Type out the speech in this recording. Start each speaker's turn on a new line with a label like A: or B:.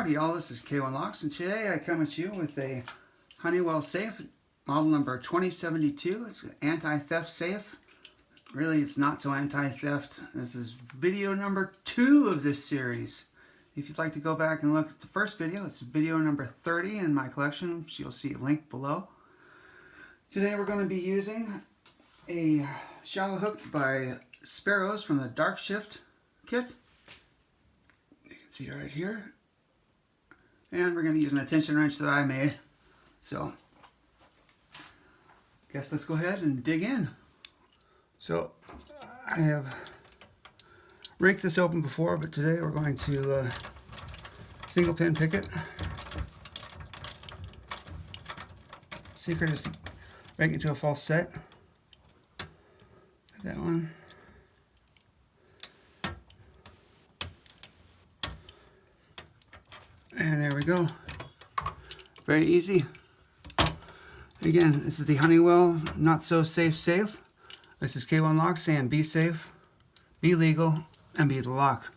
A: Howdy y'all, this is K1 Locks, and today I come at you with a Honeywell safe, model number 2072. It's an anti-theft safe. Really, it's not so anti-theft. This is video number 2 of this series. If you'd like to go back and look at the first video, it's video number 30 in my collection, which you'll see a link below. Today we're going to be using a shallow hook by Sparrows from the Dark Shift kit. You can see right here. And we're going to use an tension wrench that I made. So, guess let's go ahead and dig in. So, I have raked this open before, but today we're going to single pin pick it. Secret is to rake it to a false set. That one. And there we go. Very easy. Again, this is the Honeywell Not So Safe Safe. This is K1 Locks saying be safe, be legal, and be the lock.